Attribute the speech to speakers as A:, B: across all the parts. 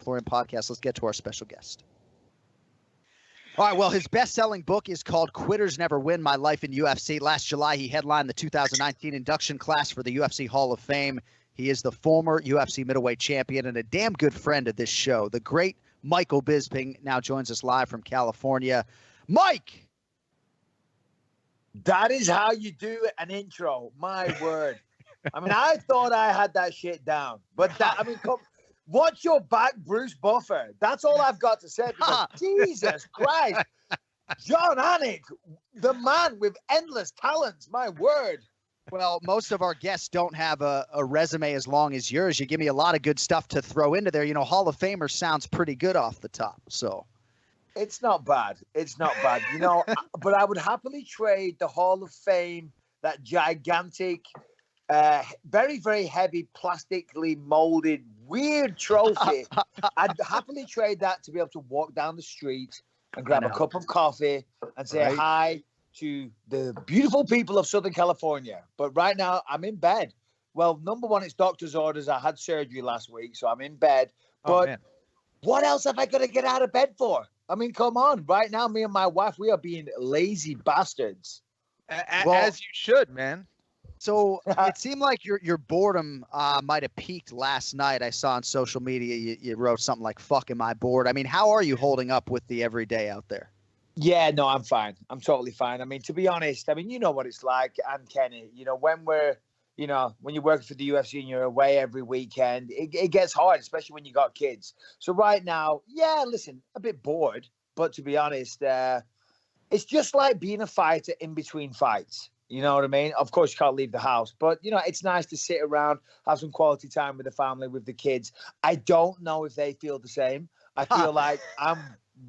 A: and Florian podcast. Let's get to our special guest. All right, well, his best-selling book is called Quitters Never Win, My Life in UFC. Last July, he headlined the 2019 induction class for the UFC Hall of Fame. He is the former UFC middleweight champion and a damn good friend of this show. The great Michael Bisping now joins us live from California. Mike!
B: That is how you do an intro. My word. I mean, I thought I had that shit down. But watch your back, Bruce Buffer. That's all I've got to say. Because Jesus Christ. John Anik, the man with endless talents. My word.
A: Well, most of our guests don't have a resume as long as yours. You give me a lot of good stuff to throw into there. You know, Hall of Famer sounds pretty good off the top. So
B: it's not bad. It's not bad. You know, but I would happily trade the Hall of Fame, that gigantic, very, very heavy, plastically molded, weird trophy. I'd happily trade that to be able to walk down the street and grab a cup of coffee and say hi to the beautiful people of Southern California. But right now, I'm in bed. Well, number one, it's doctor's orders. I had surgery last week, so I'm in bed. But what else have I got to get out of bed for? I mean, come on. Right now, me and my wife, we are being lazy bastards.
C: As you should, man.
A: So it seemed like your boredom might have peaked last night. I saw on social media you wrote something like, fuck, am I bored? I mean, how are you holding up with the everyday out there?
B: Yeah, no, I'm fine. I'm totally fine. I mean, to be honest, I mean, you know what it's like. And Kenny, you know, when you're working for the UFC and you're away every weekend, it gets hard, especially when you got kids. So right now, yeah, listen, a bit bored. But to be honest, it's just like being a fighter in between fights. You know what I mean? Of course, you can't leave the house. But, you know, it's nice to sit around, have some quality time with the family, with the kids. I don't know if they feel the same. I feel like I'm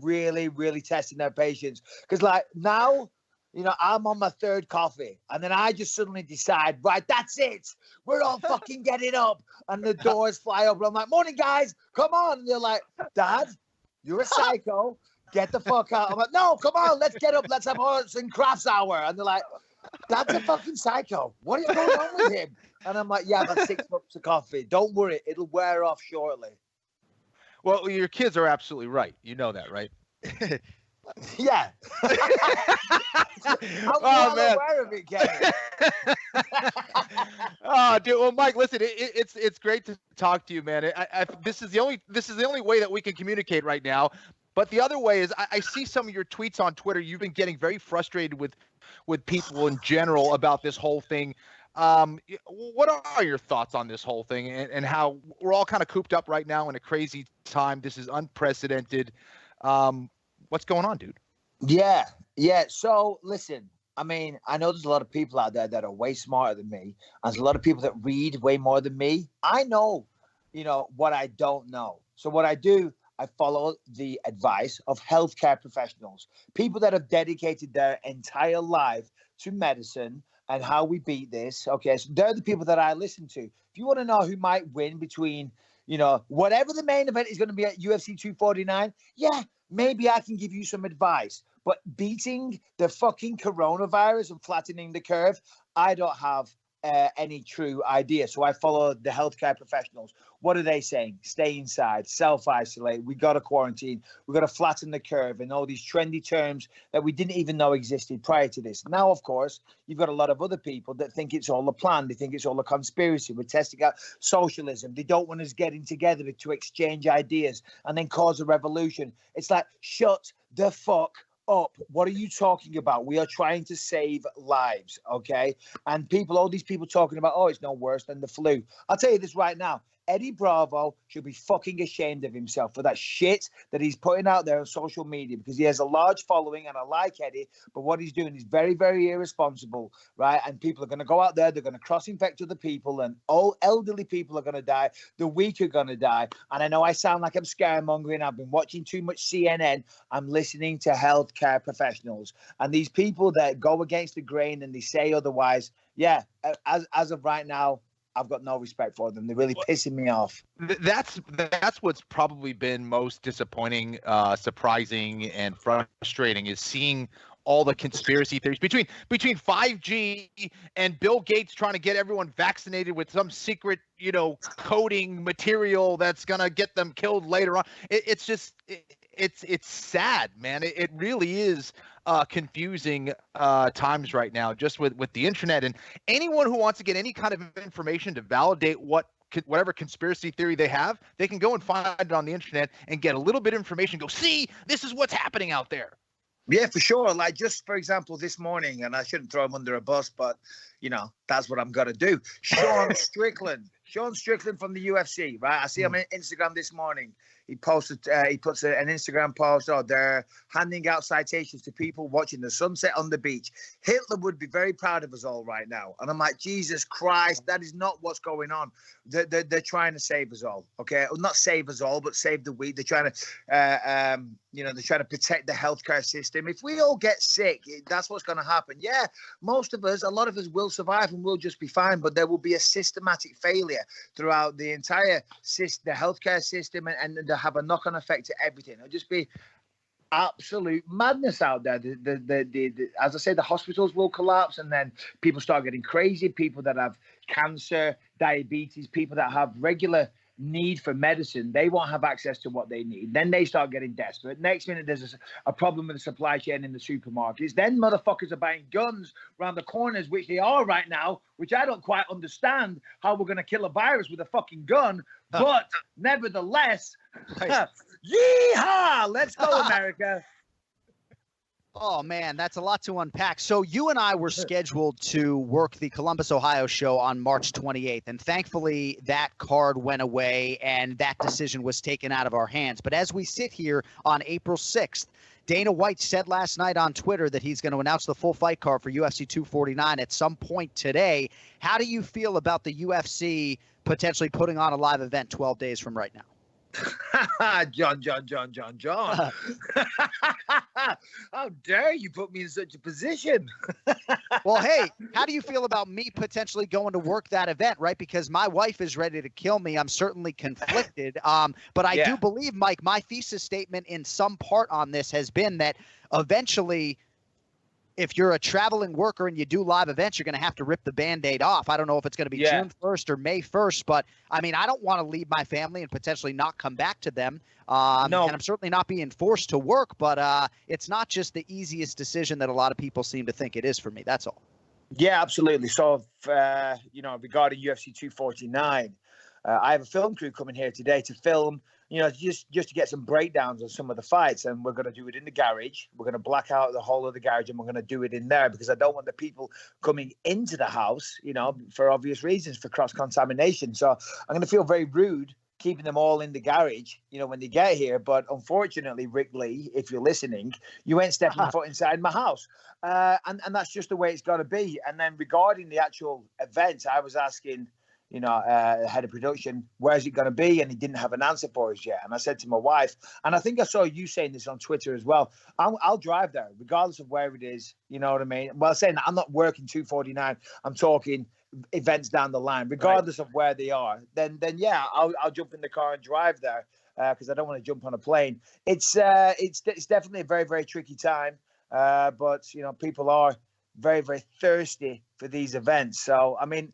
B: really, really testing their patience. Because, like, now, you know, I'm on my third coffee. And then I just suddenly decide, right, that's it. We're all fucking getting up. And the doors fly open. I'm like, morning, guys. Come on. And they're like, Dad, you're a psycho. Get the fuck out. I'm like, no, come on. Let's get up. Let's have arts and crafts hour. And they're like, that's a fucking psycho. What is going on with him? And I'm like, yeah, I've had 6 cups of coffee. Don't worry. It'll wear off shortly.
C: Well, your kids are absolutely right. You know that, right?
B: Yeah. I'm well aware of it, Kenny.
C: Oh, dude. Well, Mike, listen, it's great to talk to you, man. This is the only way that we can communicate right now. But the other way is I see some of your tweets on Twitter. You've been getting very frustrated with people in general about this whole thing. What are your thoughts on this whole thing and how we're all kind of cooped up right now in a crazy time? This is unprecedented. What's going on, dude?
B: Yeah. So listen, I mean, I know there's a lot of people out there that are way smarter than me. There's a lot of people that read way more than me. I know, you know, what I don't know. So what I do, I follow the advice of healthcare professionals, people that have dedicated their entire life to medicine and how we beat this. Okay, so they're the people that I listen to. If you want to know who might win between, you know, whatever the main event is going to be at UFC 249, yeah, maybe I can give you some advice. But beating the fucking coronavirus and flattening the curve, I don't have any true idea. So I follow the healthcare professionals. What are they saying? Stay inside, self-isolate. We got to quarantine. We got to flatten the curve and all these trendy terms that we didn't even know existed prior to this. Now, of course, you've got a lot of other people that think it's all a plan. They think it's all a conspiracy. We're testing out socialism. They don't want us getting together to exchange ideas and then cause a revolution. It's like, shut the fuck up. What are you talking about? We are trying to save lives, okay? And all these people talking about, oh, it's no worse than the flu. I'll tell you this right now. Eddie Bravo should be fucking ashamed of himself for that shit that he's putting out there on social media, because he has a large following and I like Eddie, but what he's doing is very, very irresponsible, right? And people are going to go out there, they're going to cross-infect other people, and all elderly people are going to die. The weak are going to die. And I know I sound like I'm scaremongering. I've been watching too much CNN. I'm listening to healthcare professionals. And these people that go against the grain and they say otherwise, yeah, as of right now, I've got no respect for them. They're really pissing me off.
C: That's what's probably been most disappointing, surprising, and frustrating is seeing all the conspiracy theories between 5G and Bill Gates trying to get everyone vaccinated with some secret, coding material that's going to get them killed later on. It's just it's sad, man. It really is confusing times right now, just with the internet, and anyone who wants to get any kind of information to validate whatever conspiracy theory they have, they can go and find it on the internet and get a little bit of information. Go, see, this is what's happening out there.
B: Yeah, for sure. Like, just for example, this morning, and I shouldn't throw him under a bus, but that's what I'm gonna do. Sean Strickland from the UFC, right? I see him on Instagram this morning. He puts an Instagram post. Oh, they're handing out citations to people watching the sunset on the beach. Hitler would be very proud of us all right now. And I'm like, Jesus Christ, that is not what's going on. They're trying to save us all. Okay, well, not save us all, but save the weak. They're trying to, they're trying to protect the healthcare system. If we all get sick, that's what's going to happen. Yeah, a lot of us will survive and we'll just be fine. But there will be a systematic failure throughout the entire the healthcare system, and to have a knock-on effect to everything. It'll just be absolute madness out there. As I say, the hospitals will collapse, and then people start getting crazy. People that have cancer, diabetes, people that have regular need for medicine, they won't have access to what they need. Then they start getting desperate. Next minute, there's a problem with the supply chain in the supermarkets. Then motherfuckers are buying guns around the corners, which they are right now, which I don't quite understand how we're going to kill a virus with a fucking gun. But nevertheless, yeehaw! Let's go, America.
A: Oh, man, that's a lot to unpack. So you and I were scheduled to work the Columbus, Ohio show on March 28th, and thankfully that card went away and that decision was taken out of our hands. But as we sit here on April 6th, Dana White said last night on Twitter that he's going to announce the full fight card for UFC 249 at some point today. How do you feel about the UFC potentially putting on a live event 12 days from right now?
B: John. How dare you put me in such a position?
A: Well, hey, how do you feel about me potentially going to work that event, right? Because my wife is ready to kill me. I'm certainly conflicted. But I do believe, Mike, my thesis statement in some part on this has been that eventually, if you're a traveling worker and you do live events, you're going to have to rip the Band-Aid off. I don't know if it's going to be June 1st or May 1st, but I mean, I don't want to leave my family and potentially not come back to them. No. And I'm certainly not being forced to work, but it's not just the easiest decision that a lot of people seem to think it is for me. That's all.
B: Yeah, absolutely. So, regarding UFC 249, I have a film crew coming here today to film, just to get some breakdowns on some of the fights. And we're going to do it in the garage. We're going to black out the whole of the garage, and we're going to do it in there because I don't want the people coming into the house, for obvious reasons, for cross-contamination. So I'm going to feel very rude keeping them all in the garage, when they get here. But unfortunately, Rick Lee, if you're listening, you ain't stepping foot inside my house. And that's just the way it's got to be. And then regarding the actual event, I was asking, head of production, where's it going to be? And he didn't have an answer for us yet. And I said to my wife, and I think I saw you saying this on Twitter as well, I'll drive there, regardless of where it is. You know what I mean? Well, saying that I'm not working 249. I'm talking events down the line, regardless of where they are. Then yeah, I'll jump in the car and drive there because I don't want to jump on a plane. It's definitely a very, very tricky time. But people are very, very thirsty for these events. So I mean,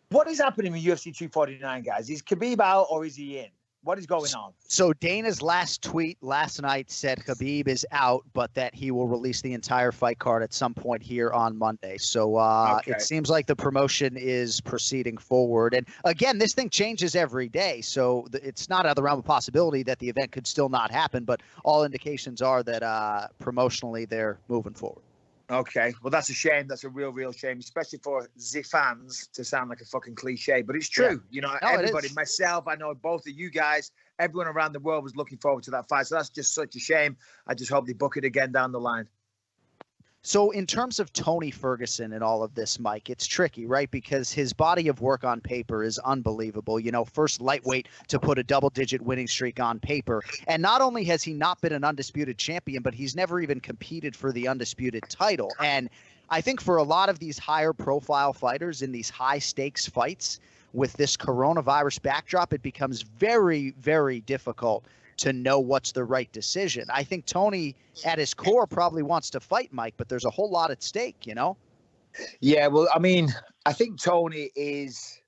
B: what is happening with UFC 249, guys? Is Khabib out or is he in? What is going on?
A: So Dana's last tweet last night said Khabib is out, but that he will release the entire fight card at some point here on Monday. So It seems like the promotion is proceeding forward. And again, this thing changes every day. So it's not out of the realm of possibility that the event could still not happen, but all indications are that promotionally they're moving forward.
B: Okay, well, that's a shame. That's a real shame, especially for the fans, to sound like a fucking cliche, but it's true. Everybody, myself, I know both of you guys, everyone around the world was looking forward to that fight. So that's just such a shame. I just hope they book it again down the line.
A: So in terms of Tony Ferguson and all of this, Mike, it's tricky, right? Because his body of work on paper is unbelievable. First lightweight to put a double-digit winning streak on paper. And not only has he not been an undisputed champion, but he's never even competed for the undisputed title. And I think for a lot of these higher profile fighters in these high stakes fights, with this coronavirus backdrop, it becomes very, very difficult to know what's the right decision. I think Tony, at his core, probably wants to fight Mike, but there's a whole lot at stake, you know?
B: Yeah, well, I mean, I think Tony is.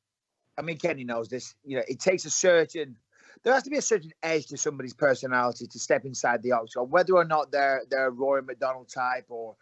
B: I mean, Kenny knows this. You know, it takes there has to be a certain edge to somebody's personality to step inside the octagon, whether or not they're a Rory McDonald type or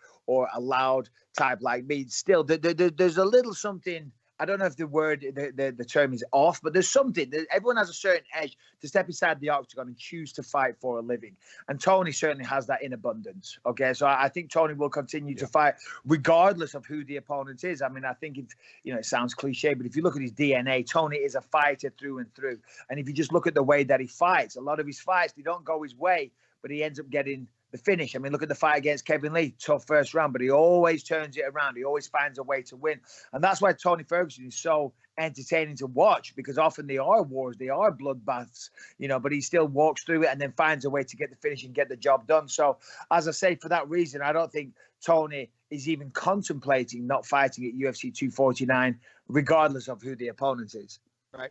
B: a loud type like me. Still, there's a little something. I don't know if the term is off, but there's something. Everyone has a certain edge to step inside the octagon and choose to fight for a living. And Tony certainly has that in abundance. Okay, so I think Tony will continue to fight regardless of who the opponent is. I mean, I think it sounds cliche, but if you look at his DNA, Tony is a fighter through and through. And if you just look at the way that he fights, a lot of his fights, they don't go his way, but he ends up getting the finish. I mean, look at the fight against Kevin Lee, tough first round, but he always turns it around. He always finds a way to win. And that's why Tony Ferguson is so entertaining to watch, because often they are wars, they are bloodbaths, but he still walks through it and then finds a way to get the finish and get the job done. So, as I say, for that reason, I don't think Tony is even contemplating not fighting at UFC 249, regardless of who the opponent is.
A: Right.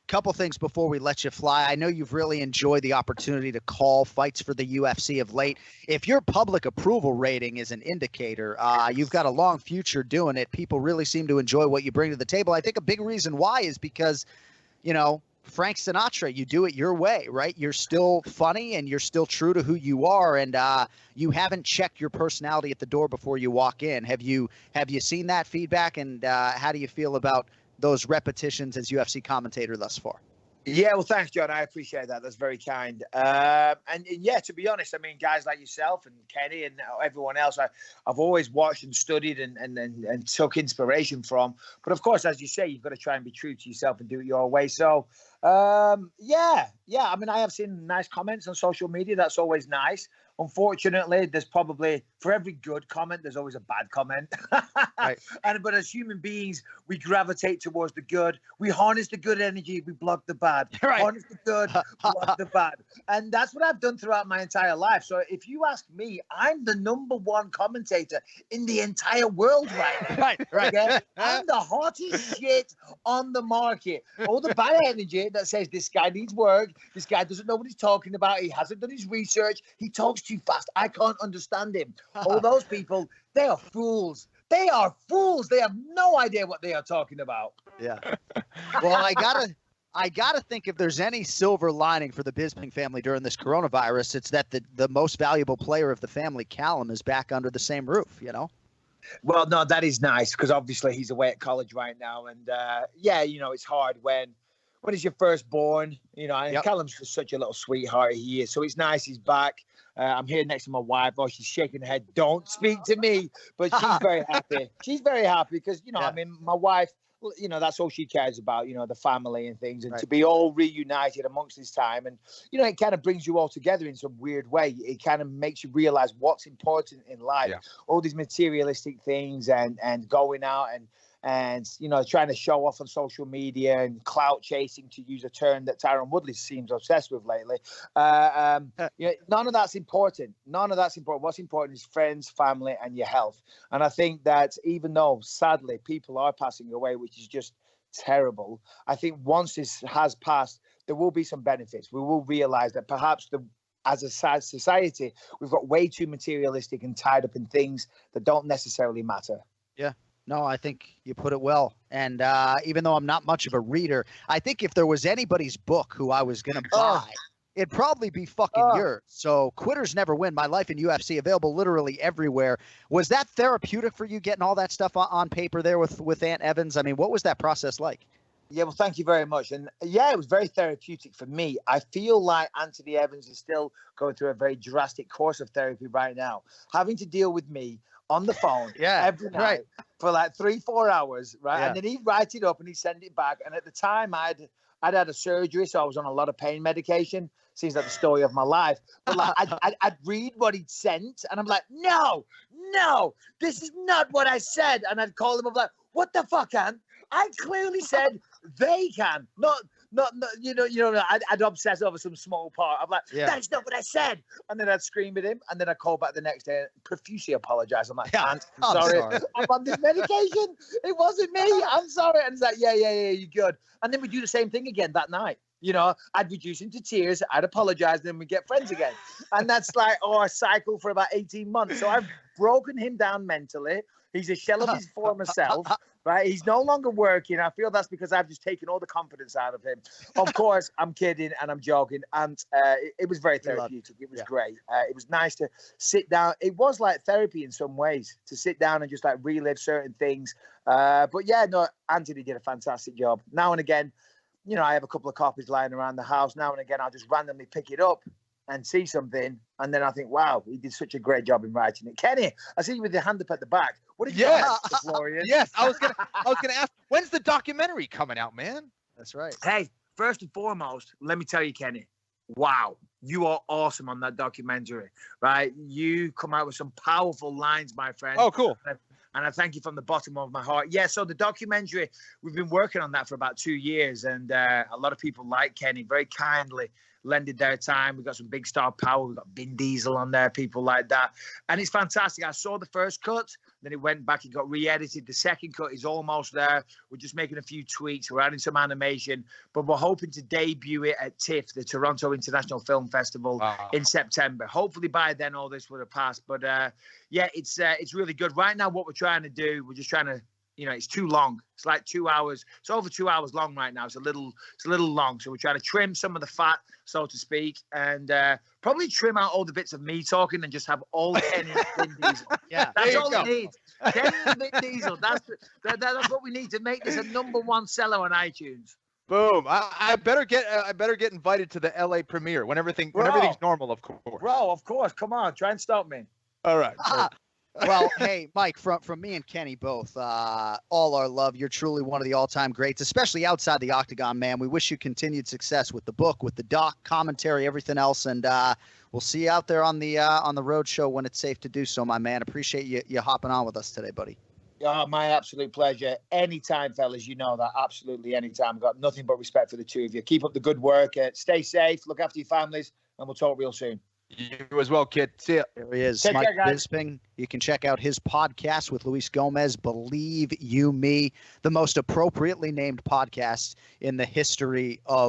A: Couple things before we let you fly. I know you've really enjoyed the opportunity to call fights for the UFC of late. If your public approval rating is an indicator, you've got a long future doing it. People really seem to enjoy what you bring to the table. I think a big reason why is because, Frank Sinatra, you do it your way, right? You're still funny and you're still true to who you are, and you haven't checked your personality at the door before you walk in. Have you seen that feedback, and how do you feel about those repetitions as UFC commentator thus far?
B: Yeah, well, thanks, John. I appreciate that. That's very kind. And yeah, to be honest, I mean, guys like yourself and Kenny and everyone else, I've always watched and studied and took inspiration from. But of course, as you say, you've got to try and be true to yourself and do it your way. So, yeah. I mean, I have seen nice comments on social media. That's always nice. Unfortunately, there's probably, for every good comment, there's always a bad comment. Right. But as human beings, we gravitate towards the good. We harness the good energy. We block the bad. Right. Harness the good, block the bad. And that's what I've done throughout my entire life. So if you ask me, I'm the #1 commentator in the entire world right now. Right. Okay? I'm the hottest shit on the market. All the bad energy that says this guy needs work, this guy doesn't know what he's talking about, he hasn't done his research, he talks too fast, I can't understand him. All those people, they are fools. They are fools. They have no idea what they are talking about.
A: Yeah. Well, I gotta think if there's any silver lining for the Bisping family during this coronavirus, it's that the most valuable player of the family, Callum, is back under the same roof,
B: Well, no, that is nice, because obviously he's away at college right now. And it's hard when he's your firstborn, and yep. Callum's just such a little sweetheart he is. So it's nice he's back. I'm here next to my wife. Oh, she's shaking her head. Don't speak to me. But she's very happy. She's very happy because, I mean, my wife, that's all she cares about, the family and things. And right. To be all reunited amongst this time. And, it kind of brings you all together in some weird way. It kind of makes you realize what's important in life. Yeah. All these materialistic things and going out and trying to show off on social media and clout chasing, to use a term that Tyron Woodley seems obsessed with lately. None of that's important. What's important is friends, family, and your health. And I think that even though, sadly, people are passing away, which is just terrible, I think once this has passed, there will be some benefits. We will realize that perhaps as a society, we've got way too materialistic and tied up in things that don't necessarily matter.
A: Yeah. No, I think you put it well. And even though I'm not much of a reader, I think if there was anybody's book who I was going to buy, it'd probably be fucking yours. So Quitters Never Win, My Life in UFC, available literally everywhere. Was that therapeutic for you, getting all that stuff on paper there with Ant Evans? I mean, what was that process like?
B: Yeah, well, thank you very much. And yeah, it was very therapeutic for me. I feel like Anthony Evans is still going through a very drastic course of therapy right now, having to deal with me on the phone every night for like 3-4 hours, right? Yeah. And then he'd write it up and he'd send it back. And at the time, I'd had a surgery, so I was on a lot of pain medication. Seems like the story of my life. But like, I'd read what he'd sent, and I'm like, no, this is not what I said. And I'd call him up like, what the fuck, Ant? I clearly said they can, not I'd obsess over some small part. I'm like, that's not what I said. And then I'd scream at him. And then I'd call back the next day and profusely apologize. I'm like, I'm sorry. I'm on this medication. It wasn't me. I'm sorry. And he's like, yeah, you're good. And then we do the same thing again that night. You know, I'd reduce him to tears. I'd apologize. And then we'd get friends again. And that's like, a cycle for about 18 months. So I've broken him down mentally. He's a shell of his former self, right? He's no longer working. I feel that's because I've just taken all the confidence out of him. Of course, I'm kidding and I'm joking. And it was very therapeutic. It was great. It was nice to sit down. It was like therapy in some ways, to sit down and just like relive certain things. But yeah, no, Anthony did a fantastic job. Now and again, you know, I have a couple of copies lying around the house. Now and again, I'll just randomly pick it up and see something, and then I think, wow, he did such a great job in writing it. Kenny, I see you with your hand up at the back. What did you say, Florian?
C: Yes, I was gonna ask, when's the documentary coming out, man?
A: That's right.
B: Hey, first and foremost, let me tell you, Kenny, wow, you are awesome on that documentary, right? You come out with some powerful lines, my friend.
C: Oh, cool.
B: And I thank you from the bottom of my heart. Yeah, so the documentary, we've been working on that for about 2 years, and a lot of people like Kenny very kindly lended their time. We've got some big star power. We've got Vin Diesel on there, people like that. And it's fantastic. I saw the first cut, then it went back, it got re-edited. The second cut is almost there. We're just making a few tweaks. We're adding some animation, but we're hoping to debut it at TIFF, the Toronto International Film Festival, in September. Hopefully by then all this would have passed. But yeah, it's really good. Right now, what we're trying to do, we're just trying to, you know, it's too long. It's like 2 hours. It's over 2 hours long right now. It's a little long. So we're trying to trim some of the fat, so to speak, and probably trim out all the bits of me talking and just have all Kenny and Vin Diesel.
A: Yeah,
B: that's all we need. Kenny and Vin Diesel. That's what we need to make this a #1 seller on iTunes.
C: Boom! I better get invited to the LA premiere when everything's normal, of course.
B: Bro, of course. Come on, try and stop me.
C: All right.
A: Well, hey, Mike, from me and Kenny both, all our love. You're truly one of the all-time greats, especially outside the octagon, man. We wish you continued success with the book, with the doc, commentary, everything else, and we'll see you out there on the road show when it's safe to do so, my man. Appreciate you hopping on with us today, buddy.
B: Oh, my absolute pleasure. Anytime, fellas, you know that. Absolutely anytime. I've got nothing but respect for the two of you. Keep up the good work. Stay safe. Look after your families, and we'll talk real soon.
C: You as well, kid. See ya.
A: There he is,
B: Take
A: Mike
B: care, guys.
A: Bisping. You can check out his podcast with Luis Gomez, Believe You Me, the most appropriately named podcast in the history of